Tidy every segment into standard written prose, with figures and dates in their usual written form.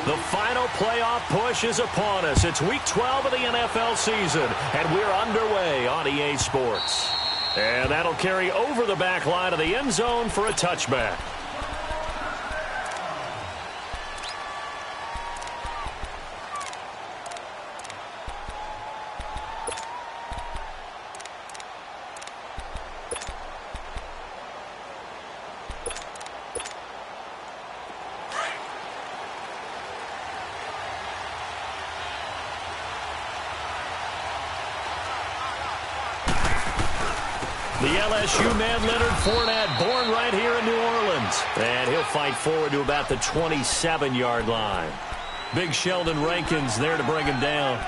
The final playoff push is upon us. It's Week 12 of the NFL season, and we're underway on EA Sports. And that'll carry over the back line of the end zone for a touchback. The LSU man, Leonard Fournette, born right here in New Orleans. And he'll fight forward to about the 27-yard line. Big Sheldon Rankins there to bring him down.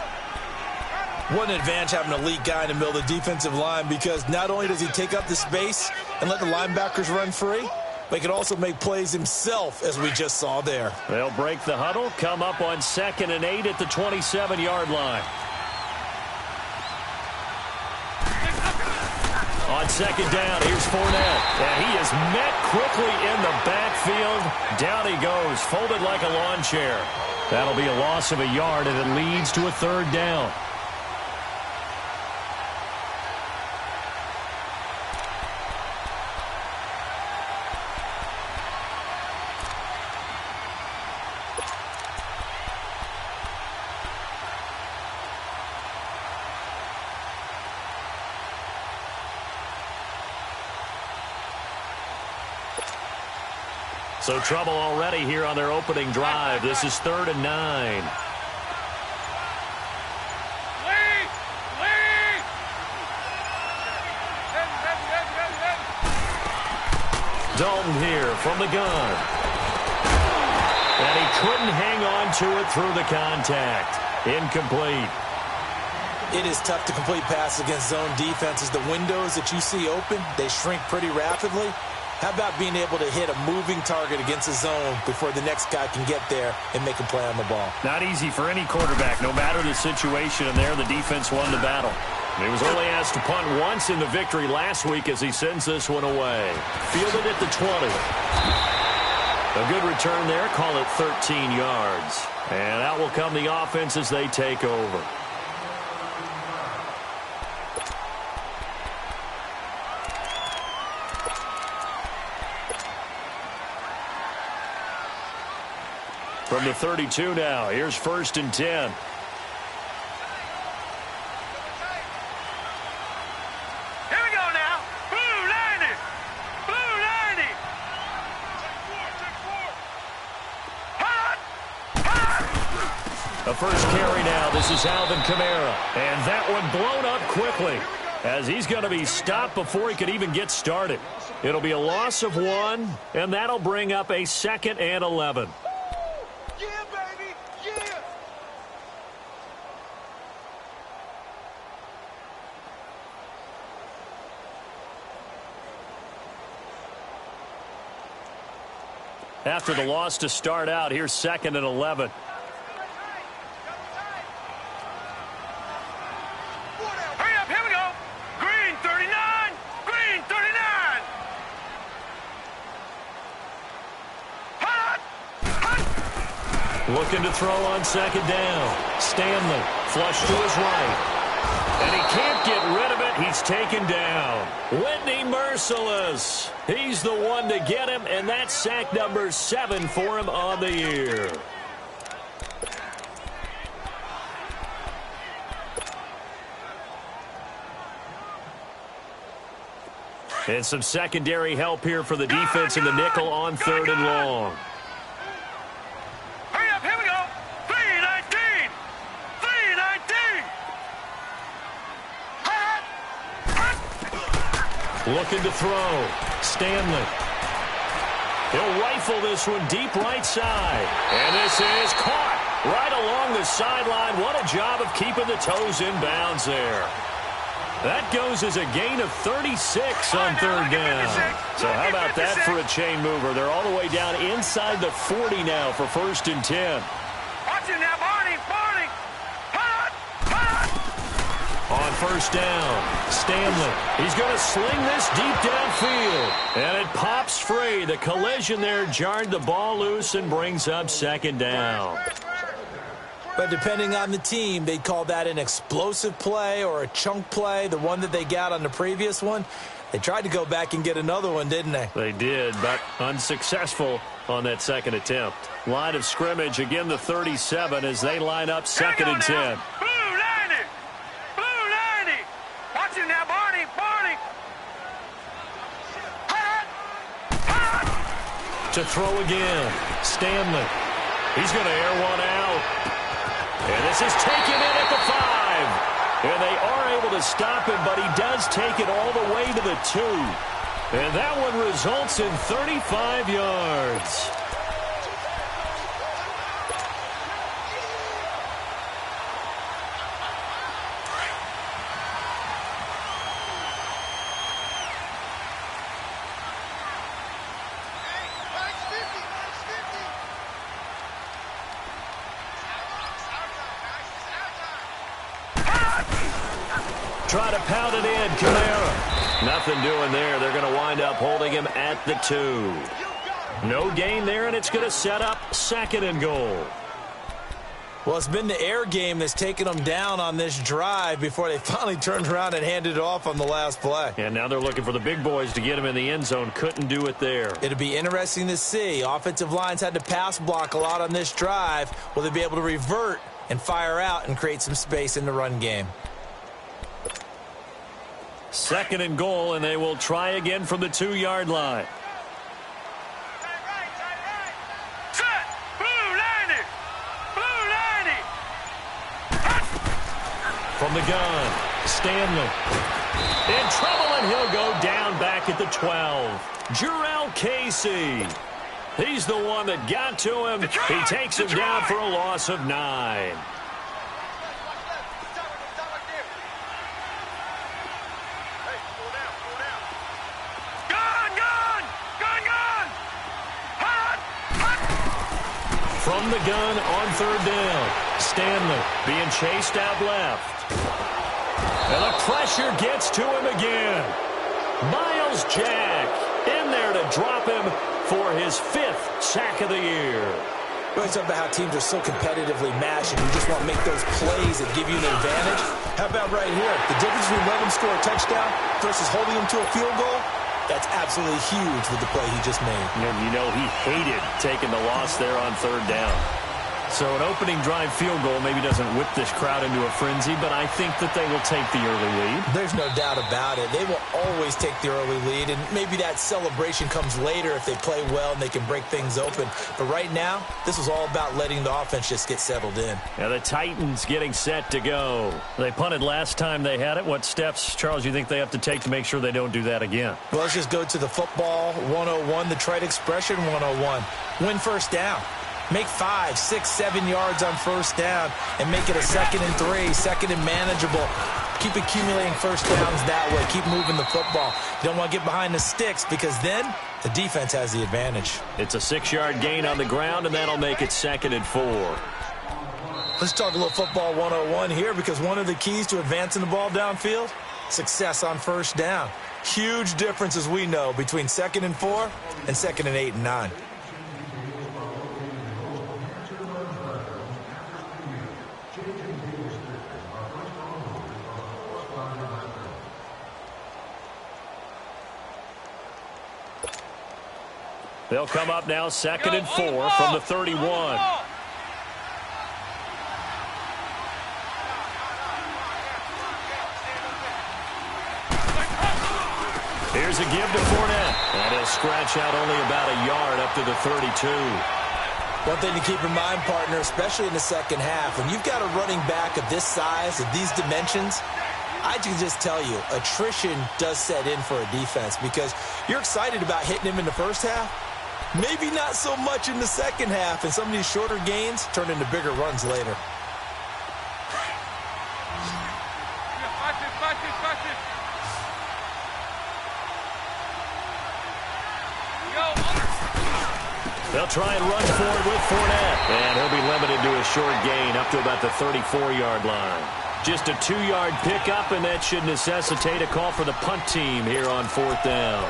What an advantage having an elite guy in the middle of the defensive line, because not only does he take up the space and let the linebackers run free, but he can also make plays himself, as we just saw there. They'll break the huddle, come up on 2nd and 8 at the 27-yard line. On 2nd down, here's Fournette. And he is met quickly in the backfield. Down he goes, folded like a lawn chair. That'll be a loss of a yard, and it leads to a 3rd down. So trouble already here on their opening drive. This is 3rd and 9. Dalton here from the gun. And he couldn't hang on to it through the contact. Incomplete. It is tough to complete passes against zone defenses. The windows that you see open, they shrink pretty rapidly. How about being able to hit a moving target against a zone before the next guy can get there and make a play on the ball? Not easy for any quarterback, no matter the situation, and there the defense won the battle. He was only asked to punt once in the victory last week as he sends this one away. Fielded at the 20. A good return there, call it 13 yards. And out will come the offense as they take over. From the 32 now, here's 1st and 10. Here we go now. Blue 90. Blue 90. Hot. Hot. A first carry now. This is Alvin Kamara. And that one blown up quickly as he's going to be stopped before he could even get started. It'll be a loss of 1, and that'll bring up a 2nd and 11. After the loss to start out, here's 2nd and 11. Hurry up, here we go. Green 39. Green 39. Hot. Hot. Looking to throw on 2nd down. Stanley, flush to his right. And he can't get rid of it. He's taken down. Whitney Merciless. He's the one to get him, and that's sack number 7 for him on the year. And some secondary help here for the defense in the nickel on 3rd and long. Hurry up, here we go. 319. 319. Hot. Hot. Looking to throw. Stanley. He'll rifle this one deep right side. And this is caught right along the sideline. What a job of keeping the toes in bounds there. That goes as a gain of 36 on 3rd down. So how about that for a chain mover? They're all the way down inside the 40 now for 1st and 10. Watch him now, Barney. Barney. Hot. Hot. On On first down, Stanley. He's going to sling this deep downfield. And it pops free. The collision there jarred the ball loose and brings up second down. But depending on the team, they'd call that an explosive play or a chunk play, the one that they got on the previous one. They tried to go back and get another one, didn't they? They did, but unsuccessful on that second attempt. Line of scrimmage, again the 37 as they line up second and 10. Blue 90! Blue 90! Watch him now, Barney! Barney! To throw again, Stanley. He's going to air one out. And this is taken in at the 5. And they are able to stop him, but he does take it all the way to the 2. And that one results in 35 yards. Try to pound it in, Kamara. Nothing doing there. They're going to wind up holding him at the 2. No gain there, and it's going to set up second and goal. Well, it's been the air game that's taken them down on this drive before they finally turned around and handed it off on the last play. And now they're looking for the big boys to get him in the end zone. Couldn't do it there. It'll be interesting to see. Offensive lines had to pass block a lot on this drive. Will they be able to revert and fire out and create some space in the run game? Second and goal, and they will try again from the 2-yard line. Set! Blue 90! Blue 90! From the gun, Stanley. In trouble, and he'll go down back at the 12. Jarrell Casey. He's the one that got to him. He takes him down for a loss of 9. From the gun on third down. Stanley being chased out left. And the pressure gets to him again. Miles Jack in there to drop him for his 5th sack of the year. We're talking about how teams are so competitively matched and you just want to make those plays that give you an advantage. How about right here? The difference between letting him score a touchdown versus holding him to a field goal? That's absolutely huge with the play he just made. And you know he hated taking the loss there on third down. So an opening drive field goal maybe doesn't whip this crowd into a frenzy, but I think that they will take the early lead. There's no doubt about it. They will always take the early lead, and maybe that celebration comes later if they play well and they can break things open. But right now, this was all about letting the offense just get settled in. Now the Titans getting set to go. They punted last time they had it. What steps, Charles, you think they have to take to make sure they don't do that again? Well, let's just go to the football 101, the trite expression 101. Win first down. Make 5, 6, 7 yards on first down and make it a 2nd and 3, second and manageable. Keep accumulating first downs that way. Keep moving the football. You don't want to get behind the sticks because then the defense has the advantage. It's a 6-yard gain on the ground, and that'll make it 2nd and 4. Let's talk a little football 101 here because one of the keys to advancing the ball downfield, success on first down. Huge difference, as we know, between 2nd and 4 and 2nd and 8 and 9. They'll come up now 2nd and 4 from the 31. Here's a give to Fournette. And he'll scratch out only about a yard up to the 32. One thing to keep in mind, partner, especially in the second half, when you've got a running back of this size, of these dimensions, I can just tell you, attrition does set in for a defense because you're excited about hitting him in the first half. Maybe not so much in the second half, and some of these shorter gains turn into bigger runs later. They'll try and run forward with Fournette. And he'll be limited to a short gain up to about the 34-yard line. Just a 2-yard pickup, and that should necessitate a call for the punt team here on 4th down.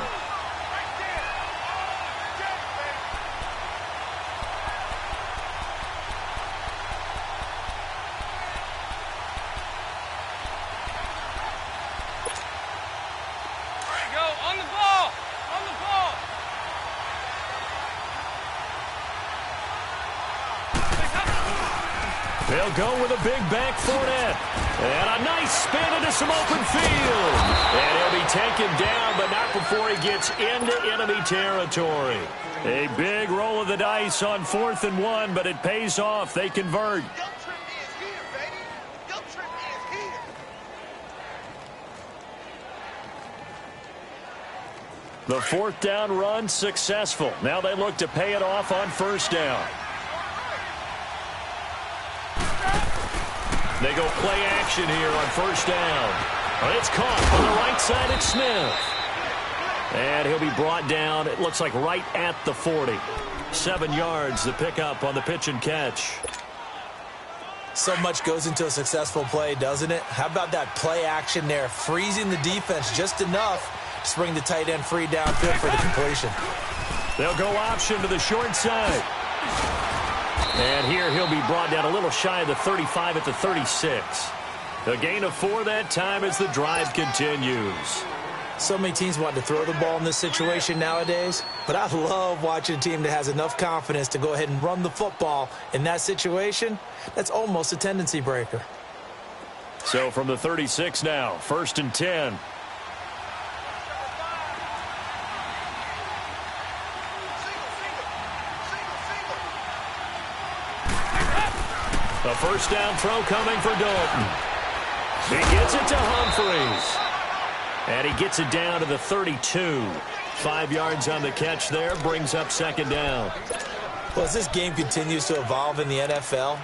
They'll go with a big back Fournette. And a nice spin into some open field. And he'll be taken down, but not before he gets into enemy territory. A big roll of the dice on 4th and 1, but it pays off. They convert. The 4th down run successful. Now they look to pay it off on 1st down. They go play action here on 1st down. It's caught on the right side. It's Smith. And he'll be brought down, it looks like right at the 40. 7 yards, the pickup on the pitch and catch. So much goes into a successful play, doesn't it? How about that play action there, freezing the defense just enough to bring the tight end free downfield for the completion. They'll go option to the short side. And here he'll be brought down a little shy of the 35 at the 36. A gain of 4 that time as the drive continues. So many teams want to throw the ball in this situation nowadays, but I love watching a team that has enough confidence to go ahead and run the football in that situation. That's almost a tendency breaker. So from the 36 now, 1st and 10. A 1st down throw coming for Dalton. He gets it to Humphreys. And he gets it down to the 32. 5 yards on the catch there, brings up 2nd down. Well, as this game continues to evolve in the NFL,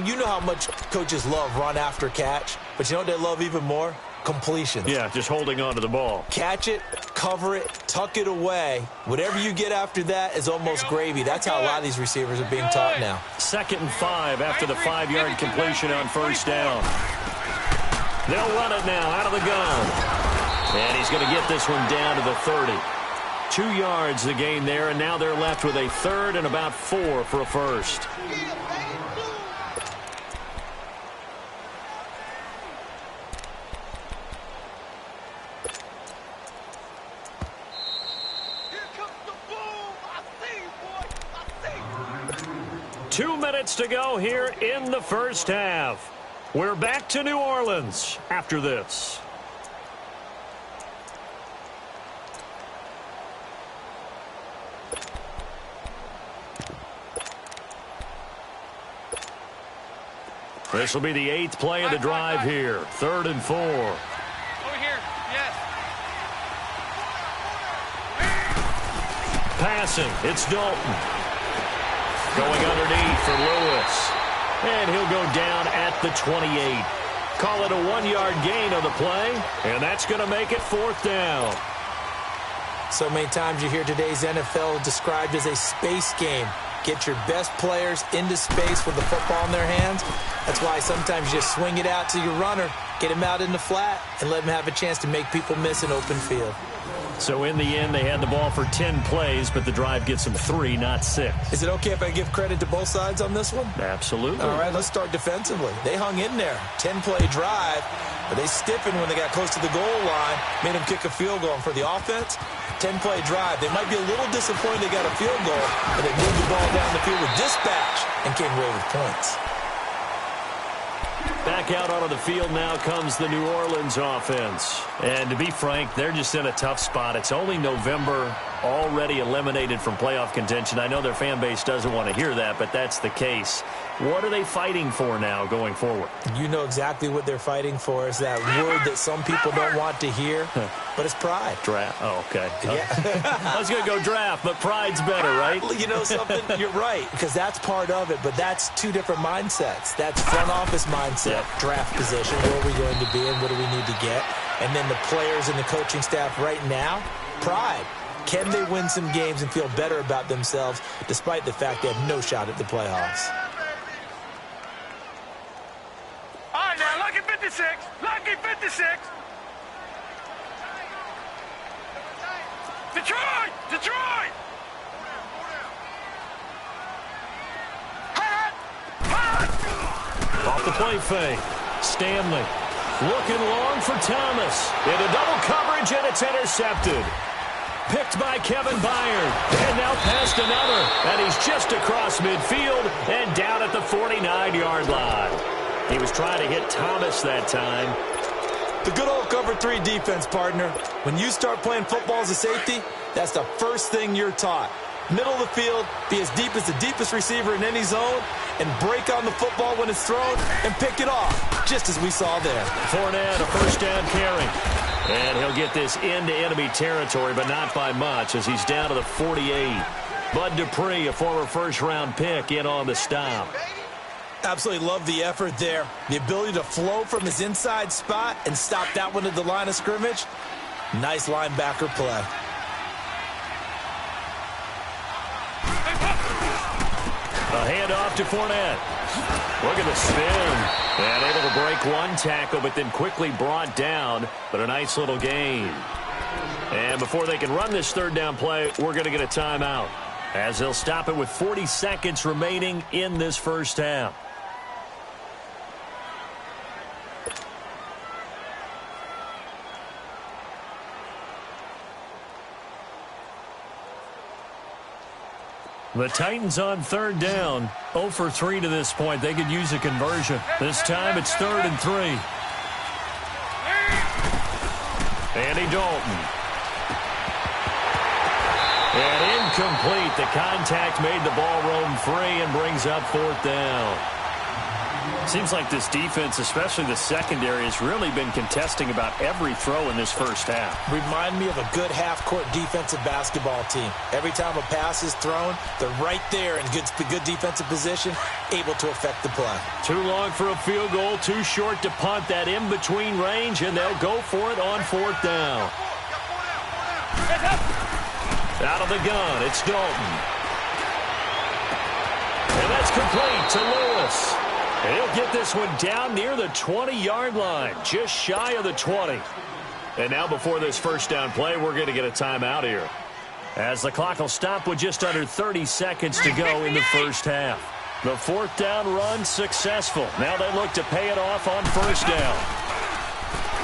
you know how much coaches love run after catch, but you know what they love even more? Completions. Yeah, just holding on to the ball. Catch it, cover it, tuck it away. Whatever you get after that is almost gravy. That's how a lot of these receivers are being taught now. 2nd and 5 after the 5-yard completion on 1st down. They'll run it now out of the gun. And he's going to get this one down to the 30. 2 yards the gain there, and now they're left with a 3rd and about 4 for a first. Here comes the boom. I see you, boy. I see you. 2 minutes to go here in the 1st half. We're back to New Orleans after this. This will be the 8th play of the drive here. 3rd and 4. Over here, yes. Passing, it's Dalton. Going underneath for Lewis. And he'll go down at the 28. Call it a 1-yard gain on the play, and that's going to make it 4th down. So many times you hear today's NFL described as a space game. Get your best players into space with the football in their hands. That's why sometimes you just swing it out to your runner, get him out in the flat, and let him have a chance to make people miss an open field. So in the end, they had the ball for 10 plays, but the drive gets them 3, not 6. Is it okay if I give credit to both sides on this one? Absolutely. All right, let's start defensively. They hung in there. 10-play drive, but they stiffened when they got close to the goal line, made them kick a field goal. And for the offense, 10-play drive. They might be a little disappointed they got a field goal, but they moved the ball down the field with dispatch and came away with points. Back out onto the field now comes the New Orleans offense. And to be frank, they're just in a tough spot. It's only November, already eliminated from playoff contention. I know their fan base doesn't want to hear that, but that's the case. What are they fighting for now going forward? You know exactly what they're fighting for. Is that word that some people don't want to hear, but it's pride. Draft. Oh, okay. Yeah. I was going to go draft, but pride's better, right? You know something? You're right, because that's part of it, but that's two different mindsets. That's front office mindset, draft position, where are we going to be and what do we need to get? And then the players and the coaching staff right now, pride. Can they win some games and feel better about themselves despite the fact they have no shot at the playoffs? All right, now look at 57. 6. Detroit! Detroit! Off the play fake. Stanley looking long for Thomas. Into double coverage, and it's intercepted. Picked by Kevin Byard. And now past another. And he's just across midfield and down at the 49-yard line. He was trying to hit Thomas that time. The good old cover 3 defense, partner. When you start playing football as a safety, that's the first thing you're taught. Middle of the field, be as deep as the deepest receiver in any zone, and break on the football when it's thrown and pick it off, just as we saw there. Fournette, a first down carry. And he'll get this into enemy territory, but not by much, as he's down to the 48. Bud Dupree, a former first-round pick, in on the stop. Absolutely love the effort there. The ability to flow from his inside spot and stop that one at the line of scrimmage. Nice linebacker play. A handoff to Fournette. Look at the spin. And able to break one tackle, but then quickly brought down. But a nice little gain. And before they can run this third down play, we're going to get a timeout, as they'll stop it with 40 seconds remaining in this first half. The Titans on third down, 0 for 3 to this point. They could use a conversion. This time it's 3rd and 3. Andy Dalton. And incomplete. The contact made the ball roam free and brings up 4th down. Seems like this defense, especially the secondary, has really been contesting about every throw in this first half. Remind me of a good half-court defensive basketball team. Every time a pass is thrown, they're right there in good defensive position, able to affect the play. Too long for a field goal, too short to punt. That in-between range, and they'll go for it on 4th down. Out of the gun, it's Dalton. And that's complete to Lewis. And he'll get this one down near the 20-yard line, just shy of the 20. And now before this first down play, we're going to get a timeout here, as the clock will stop with just under 30 seconds to go in the first half. The 4th down run successful. Now they look to pay it off on first down.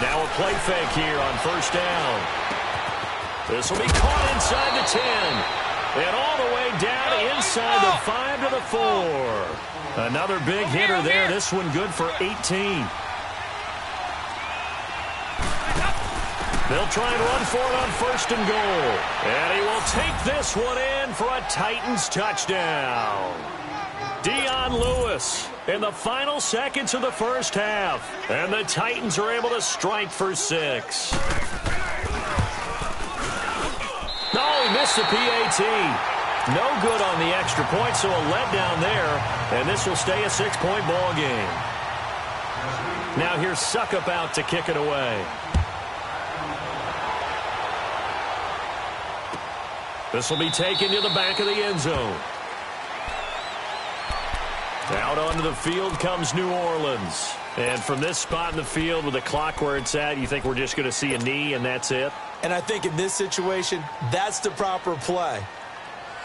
Now a play fake here on first down. This will be caught inside the 10. And all the way down inside the 5 to the 4. Another big hitter there. This one good for 18. They'll try and run for it on 1st and goal. And he will take this one in for a Titans touchdown. Dion Lewis in the final seconds of the first half. And the Titans are able to strike for 6. No, he missed the PAT. No good on the extra point, so a letdown there. And this will stay a 6-point ball game. Now here's Suckup out to kick it away. This will be taken to the back of the end zone. Out onto the field comes New Orleans. And from this spot in the field with the clock where it's at, you think we're just going to see a knee and that's it? And I think in this situation, that's the proper play.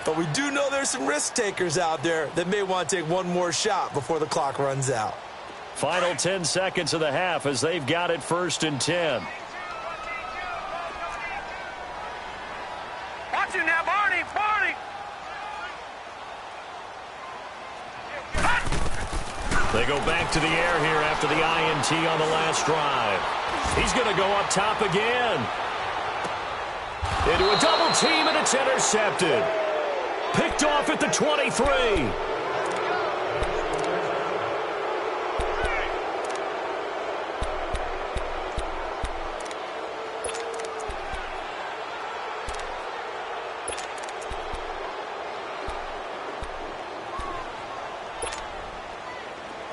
But we do know there's some risk takers out there that may want to take one more shot before the clock runs out. Final 10 seconds of the half as they've got it 1st and 10. Watch him now, Barney! Barney! They go back to the air here after the INT on the last drive. He's going to go up top again. Into a double team, and it's intercepted. Picked off at the 23.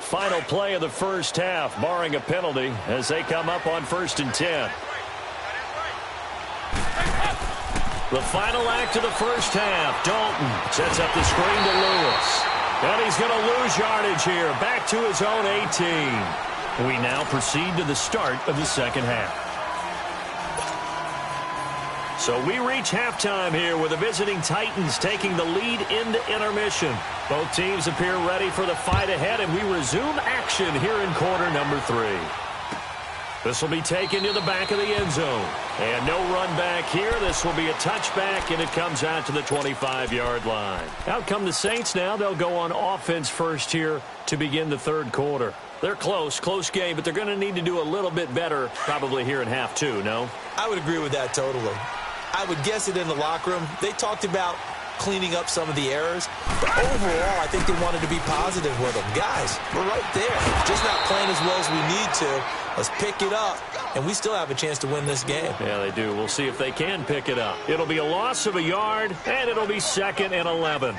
Final play of the first half, barring a penalty, as they come up on 1st and 10. The final act of the first half. Dalton sets up the screen to Lewis. And he's going to lose yardage here. Back to his own 18. We now proceed to the start of the second half. So we reach halftime here with the visiting Titans taking the lead into intermission. Both teams appear ready for the fight ahead, and we resume action here in quarter number 3. This will be taken to the back of the end zone. And no run back here. This will be a touchback, and it comes out to the 25-yard line. Out come the Saints now. They'll go on offense first here to begin the third quarter. They're close game, but they're going to need to do a little bit better probably here in half 2, no? I would agree with that totally. I would guess it in the locker room. They talked about cleaning up some of the errors, but overall, I think they wanted to be positive with them. Guys, we're right there. Just not playing as well as we need to. Let's pick it up, and we still have a chance to win this game. Yeah, they do. We'll see if they can pick it up. It'll be a loss of a yard, and it'll be 2nd and 11.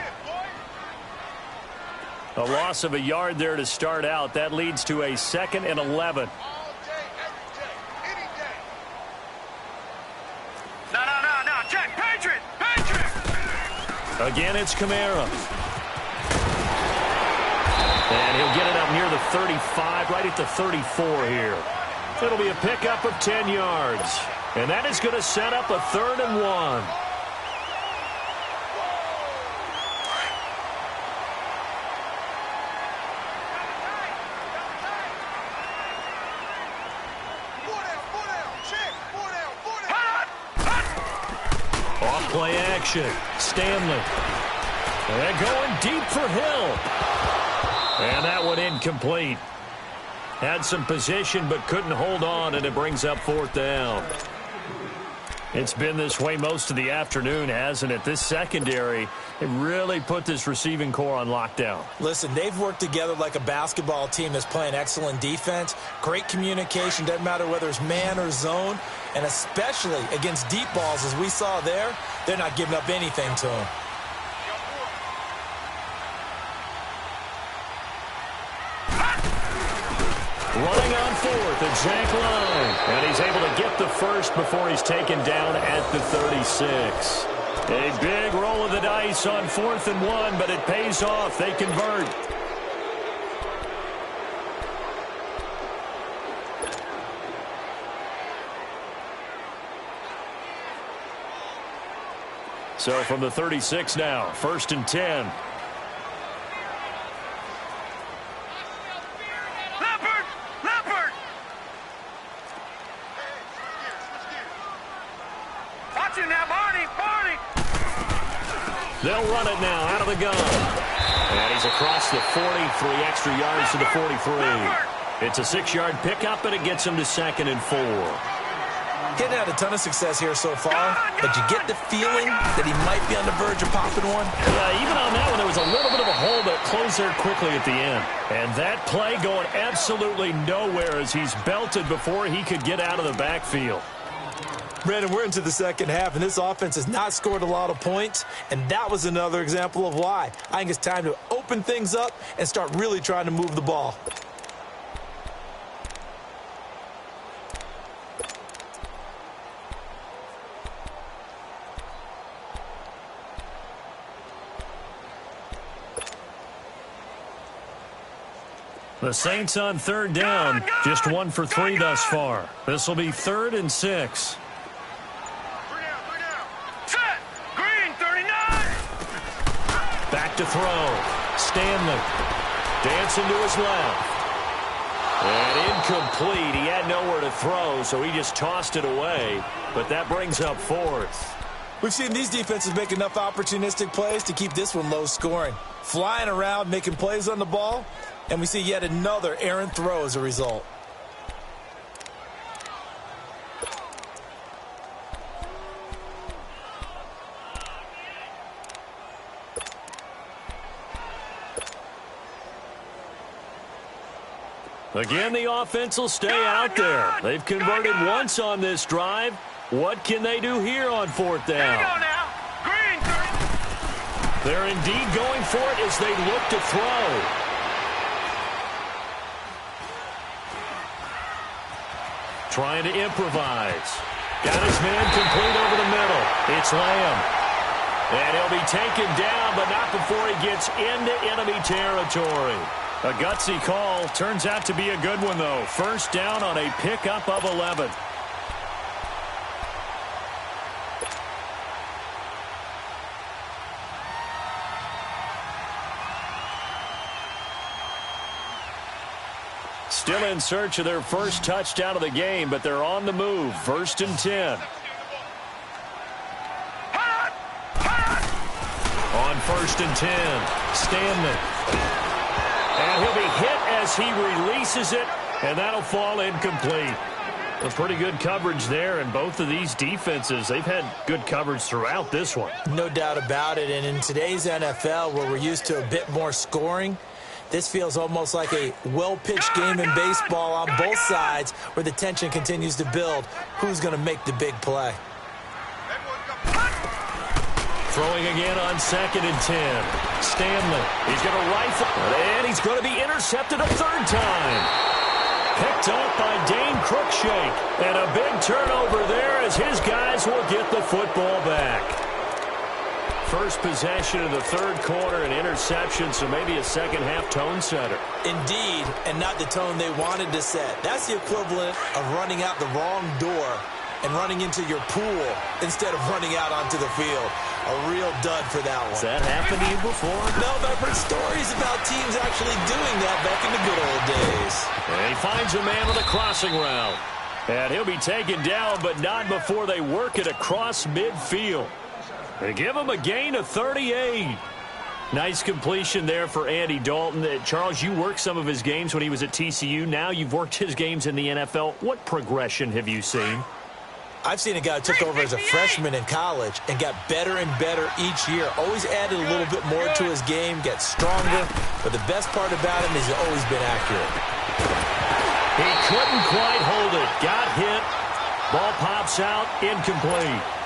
A loss of a yard there to start out. That leads to a 2nd and 11. Again, it's Kamara. And he'll get it up near the 35, right at the 34 here. It'll be a pickup of 10 yards. And that is going to set up a 3rd and 1. Play action. Stanley. And going deep for Hill. And that one incomplete. Had some position but couldn't hold on, and it brings up 4th down. It's been this way most of the afternoon, hasn't it? This secondary, it really put this receiving core on lockdown. Listen, they've worked together like a basketball team that's playing excellent defense. Great communication, doesn't matter whether it's man or zone. And especially against deep balls, as we saw there, they're not giving up anything to them. Running on 4th, exact line. And he's able to get the first before he's taken down at the 36. A big roll of the dice on 4th and 1, but it pays off. They convert. So from the 36 now, 1st and 10. They'll run it now out of the gun. And he's across the 40, 3 extra yards to the 43. It's a 6-yard pickup, and it gets him to 2nd and 4. Getting had a ton of success here so far, but you get the feeling that he might be on the verge of popping one. Yeah, even on that one, there was a little bit of a hole, but closed there quickly at the end. And that play going absolutely nowhere as he's belted before he could get out of the backfield. Brandon, we're into the second half, and this offense has not scored a lot of points, and that was another example of why. I think it's time to open things up and start really trying to move the ball. The Saints on 3rd down, just 1 for 3 thus far. This will be 3rd and 6. Back to throw. Stanley dancing to his left. And incomplete. He had nowhere to throw, so he just tossed it away. But that brings up 4th. We've seen these defenses make enough opportunistic plays to keep this one low scoring. Flying around, making plays on the ball, and we see yet another errant throw as a result. Again, the offense will stay out there. They've converted once on this drive. What can they do here on 4th down? They're indeed going for it as they look to throw. Trying to improvise. Got his man complete over the middle. It's Lamb. And he'll be taken down, but not before he gets into enemy territory. A gutsy call. Turns out to be a good one, though. First down on a pickup of 11. Still in search of their first touchdown of the game, but they're on the move. 1st and 10. On 1st and 10, Stanley. And he'll be hit as he releases it, and that'll fall incomplete. A pretty good coverage there, and both of these defenses, they've had good coverage throughout this one. No doubt about it, and in today's NFL, where we're used to a bit more scoring, this feels almost like a well-pitched game in baseball on both sides where the tension continues to build. Who's going to make the big play? Throwing again on 2nd and 10. Stanley. He's going to rifle. And he's going to be intercepted a 3rd time. Picked up by Dane Cruikshank. And a big turnover there as his guys will get the football back. First possession of the 3rd quarter, an interception, so maybe a second-half tone setter. Indeed, and not the tone they wanted to set. That's the equivalent of running out the wrong door and running into your pool instead of running out onto the field. A real dud for that one. Has that happened to you before? No, but I've heard stories about teams actually doing that back in the good old days. And he finds a man on the crossing route. And he'll be taken down, but not before they work it across midfield. They give him a gain of 38. Nice completion there for Andy Dalton. Charles, you worked some of his games when he was at TCU. Now you've worked his games in the NFL. What progression have you seen? I've seen a guy who took over as a freshman in college and got better and better each year. Always added a little bit more to his game, gets stronger. But the best part about him is he's always been accurate. He couldn't quite hold it. Got hit. Ball pops out. Incomplete.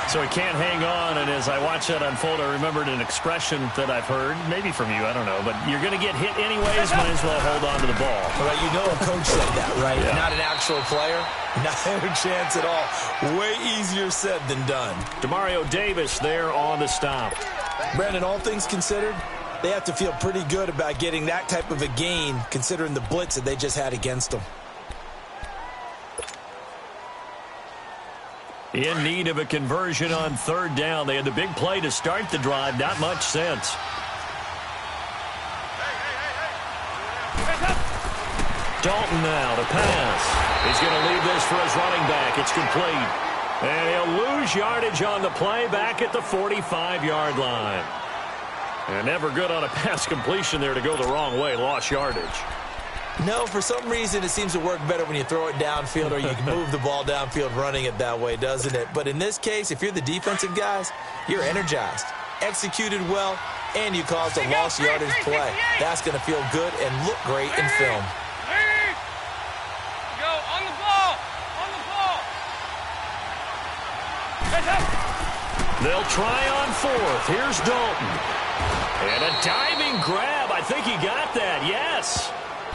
So he can't hang on, and as I watch that unfold, I remembered an expression that I've heard, maybe from you, I don't know, but you're going to get hit anyways, might as well hold on to the ball. Well, you know a coach said that, right? Yeah. Not an actual player. Not a chance at all. Way easier said than done. Demario Davis there on the stop. Brandon, all things considered, they have to feel pretty good about getting that type of a gain, considering the blitz that they just had against them. In need of a conversion on 3rd down. They had the big play to start the drive. Not much sense. Dalton now to pass. He's going to leave this for his running back. It's complete. And he'll lose yardage on the play back at the 45-yard line. And never good on a pass completion there to go the wrong way. Lost yardage. No, for some reason it seems to work better when you throw it downfield or you can move the ball downfield running it that way, doesn't it? But in this case, if you're the defensive guys, you're energized, executed well, and you caused a lost yardage play. That's going to feel good and look great in film. Go on the ball. On the ball. They'll try on 4th. Here's Dalton. And a diving grab. I think he got that. Yes.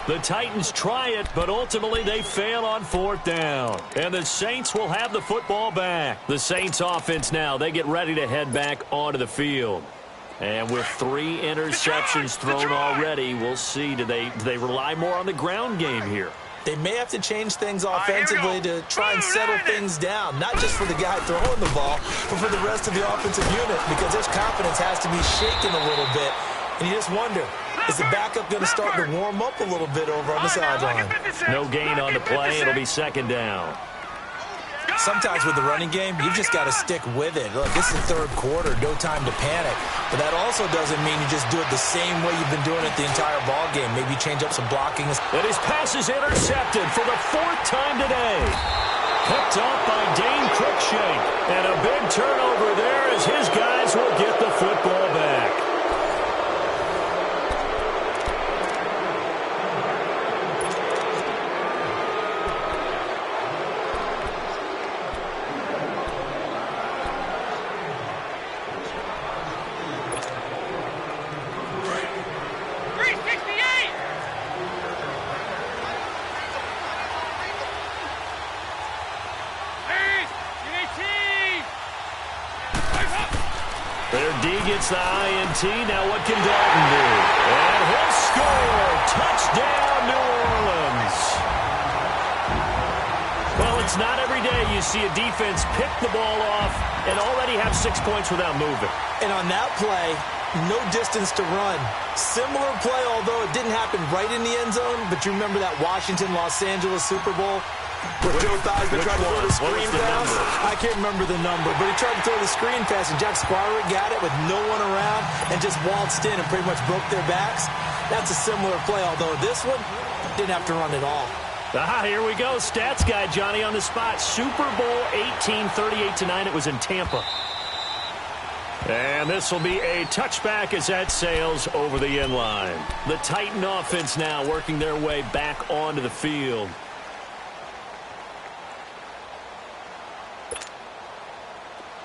The Titans try it, but ultimately they fail on 4th down. And the Saints will have the football back. The Saints offense now, they get ready to head back onto the field. And with 3 interceptions thrown already, we'll see, do they rely more on the ground game here? They may have to change things offensively to try and settle things down, not just for the guy throwing the ball, but for the rest of the offensive unit, because his confidence has to be shaken a little bit. And you just wonder, is the backup going to start to warm up a little bit over on the sideline? No gain on the play. It'll be 2nd down. Sometimes with the running game, you've just got to stick with it. Look, this is the 3rd quarter, no time to panic. But that also doesn't mean you just do it the same way you've been doing it the entire ball game. Maybe change up some blocking. And his pass is intercepted for the 4th time today. Picked up by Dane Cruikshank. And a big turnover there as his guys will get the football back. Their D gets the INT. Now what can Dalton do? And he'll see a defense pick the ball off and already have 6 points without moving. And on that play, no distance to run. Similar play, although it didn't happen right in the end zone, but you remember that Washington-Los Angeles Super Bowl where Joe Theismann tried to throw the screen pass? I can't remember the number, but he tried to throw the screen pass, and Jack Sparrow got it with no one around and just waltzed in and pretty much broke their backs. That's a similar play, although this one didn't have to run at all. Here we go. Stats guy Johnny on the spot. Super Bowl 18, 38-9. It was in Tampa. And this will be a touchback as that sails over the end line. The Titan offense now working their way back onto the field.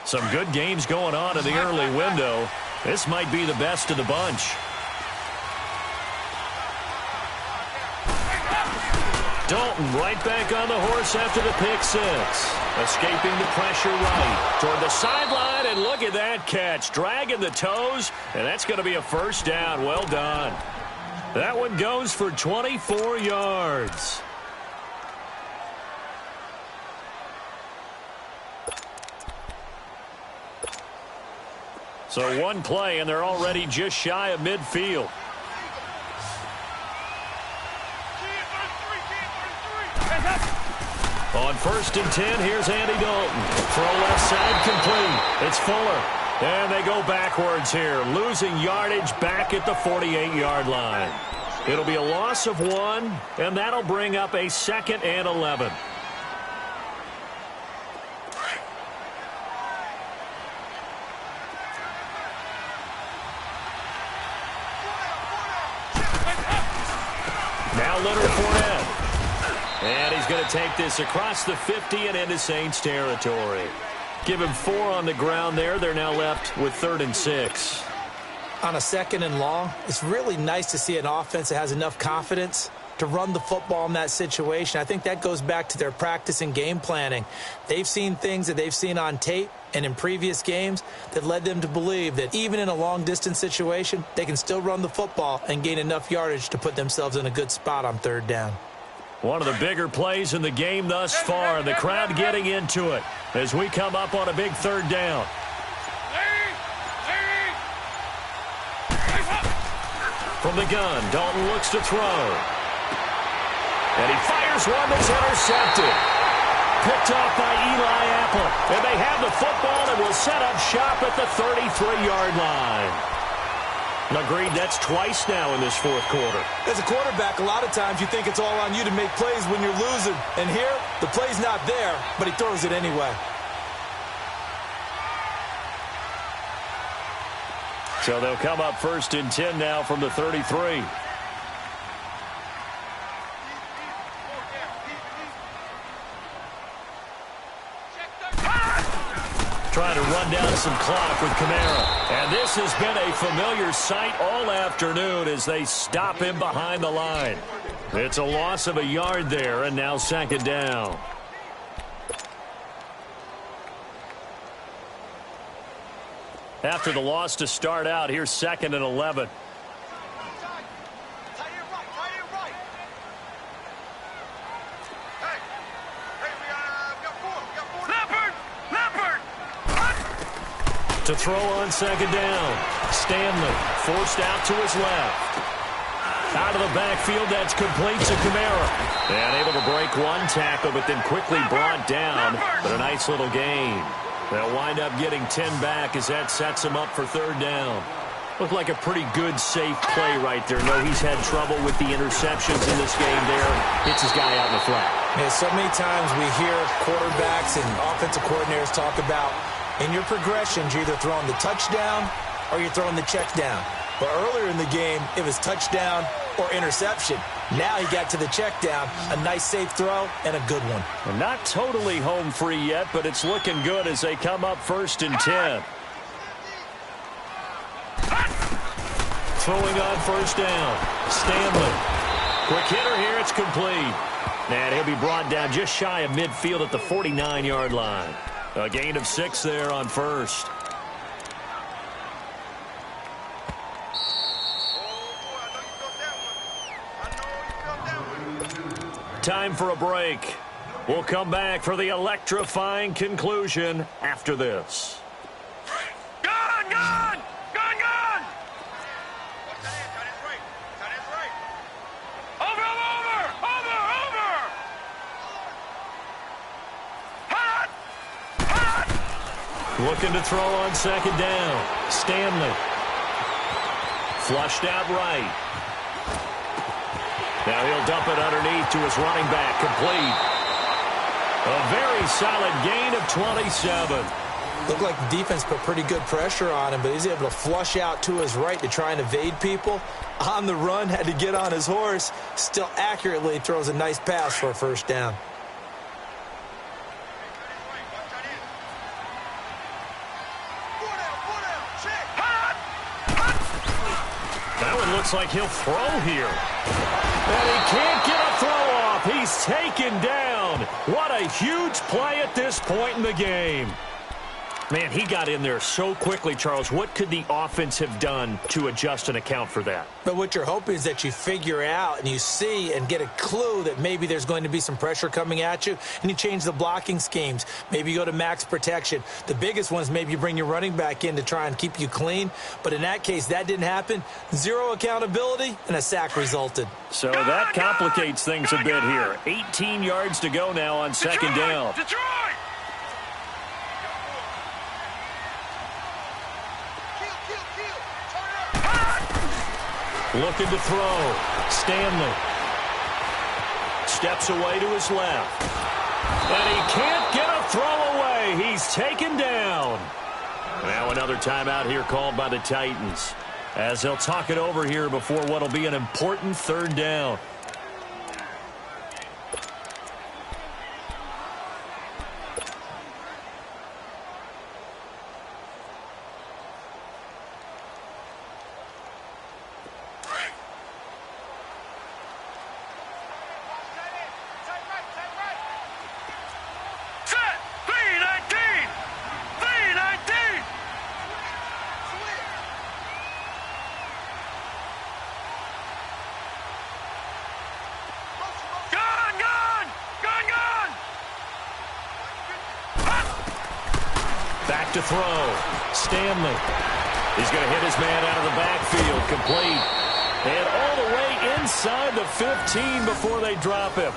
Some good games going on in the early window. This might be the best of the bunch. Dalton right back on the horse after the pick six. Escaping the pressure right toward the sideline, and look at that catch. Dragging the toes, and that's going to be a first down. Well done. That one goes for 24 yards. So one play, and they're already just shy of midfield. On 1st and 10, here's Andy Dalton. Throw left side complete. It's Fuller. And they go backwards here, losing yardage back at the 48-yard line. It'll be a loss of 1, and that'll bring up a 2nd and 11. Now Leonard Fournette. And he's going to take this across the 50 and into Saints territory. Give him 4 on the ground there. They're now left with 3rd and 6. On a 2nd and long, it's really nice to see an offense that has enough confidence to run the football in that situation. I think that goes back to their practice and game planning. They've seen things that they've seen on tape and in previous games that led them to believe that even in a long-distance situation, they can still run the football and gain enough yardage to put themselves in a good spot on 3rd down. One of the bigger plays in the game thus far. The crowd getting into it as we come up on a big 3rd down. From the gun, Dalton looks to throw. And he fires one that's intercepted. Picked off by Eli Apple. And they have the football and will set up shop at the 33-yard line. Agreed, that's twice now in this 4th quarter. As a quarterback, a lot of times you think it's all on you to make plays when you're losing. And here, the play's not there, but he throws it anyway. So they'll come up 1st and 10 now from the 33. Trying to run down some clock with Kamara. And this has been a familiar sight all afternoon as they stop him behind the line. It's a loss of a yard there, and now 2nd down. After the loss to start out, here's 2nd and 11. To throw on 2nd down. Stanley forced out to his left. Out of the backfield, that's complete to Kamara. And able to break one tackle, but then quickly brought down. But a nice little gain. They'll wind up getting 10 back as that sets him up for 3rd down. Looked like a pretty good, safe play right there. No, he's had trouble with the interceptions in this game there. Hits his guy out in the flat. Yeah, so many times we hear quarterbacks and offensive coordinators talk about in your progressions, you're either throwing the touchdown or you're throwing the check down. But earlier in the game, it was touchdown or interception. Now he got to the check down, a nice safe throw, and a good one. Well, not totally home free yet, but it's looking good as they come up 1st and 10. Throwing on 1st down. Stanley. Quick hitter here, it's complete. And he'll be brought down just shy of midfield at the 49-yard line. A gain of 6 there on 1st. Time for a break. We'll come back for the electrifying conclusion after this. Gun! Gun! Gun! Gun! Over! Over! Over! Over! Hot! Hot! Looking to throw on second down. Stanley. Flushed out right. Now he'll dump it underneath to his running back. Complete. A very solid gain of 27. Looked like the defense put pretty good pressure on him, but he's able to flush out to his right to try and evade people. On the run, had to get on his horse. Still accurately throws a nice pass for a first down. That one looks like he'll throw here. And he can't get a throw off. He's taken down. What a huge play at this point in the game. Man, he got in there so quickly, Charles. What could the offense have done to adjust and account for that? But what you're hoping is that you figure out and you see and get a clue that maybe there's going to be some pressure coming at you, and you change the blocking schemes. Maybe you go to max protection. The biggest one is maybe you bring your running back in to try and keep you clean. But in that case, that didn't happen. Zero accountability, and a sack resulted. So that complicates things a bit here. 18 yards to go now on second down. Detroit! Looking to throw. Stanley. Steps away to his left. And he can't get a throw away. He's taken down. Now another timeout here called by the Titans, as they'll talk it over here before what will be an important third down. Back to throw. Stanley. He's going to hit his man out of the backfield. Complete. And all the way inside the 15 before they drop him.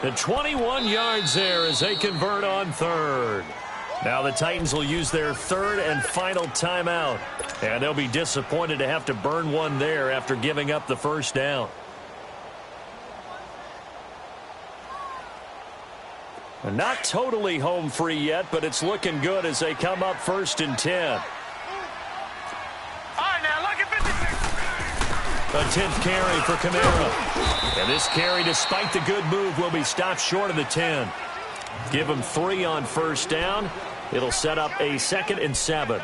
The 21 yards there as they convert on third. Now the Titans will use their third and final timeout. And they'll be disappointed to have to burn one there after giving up the first down. Not totally home free yet, but it's looking good as they come up 1st and 10. All right, now look at 56. A 10th carry for Kamara. And this carry, despite the good move, will be stopped short of the 10. Give him 3 on first down. It'll set up a 2nd and 7.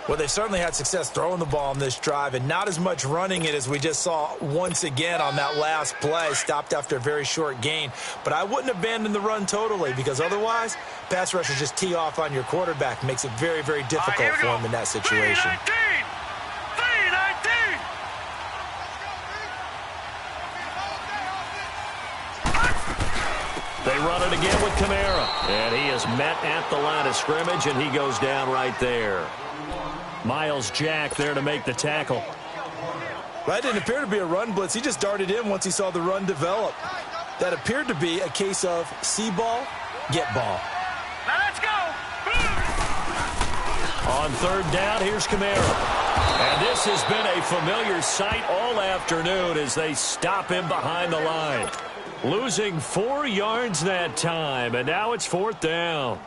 Well, they certainly had success throwing the ball on this drive, and not as much running it as we just saw once again on that last play. Stopped after a very short gain. But I wouldn't abandon the run totally, because otherwise, pass rushers just tee off on your quarterback. Makes it very, very difficult for him in that situation. 3-19! They run it again with Kamara. And he is met at the line of scrimmage, and he goes down right there. Miles Jack there to make the tackle. That didn't appear to be a run blitz. He just darted in once he saw the run develop. That appeared to be a case of see ball, get ball. Now let's go! On third down, here's Kamara. And this has been a familiar sight all afternoon as they stop him behind the line. Losing 4 yards that time, and now it's 4th down.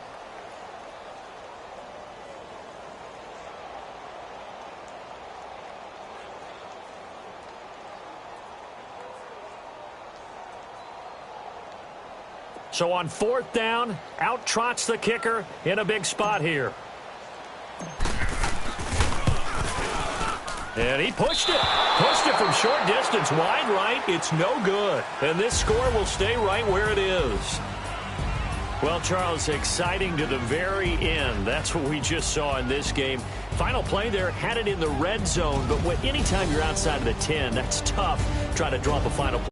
So on 4th down, out trots the kicker in a big spot here. And he pushed it. Pushed it from short distance, wide right. It's no good. And this score will stay right where it is. Well, Charles, exciting to the very end. That's what we just saw in this game. Final play there, had it in the red zone. But anytime you're outside of the 10, that's tough. Try to draw up a final play.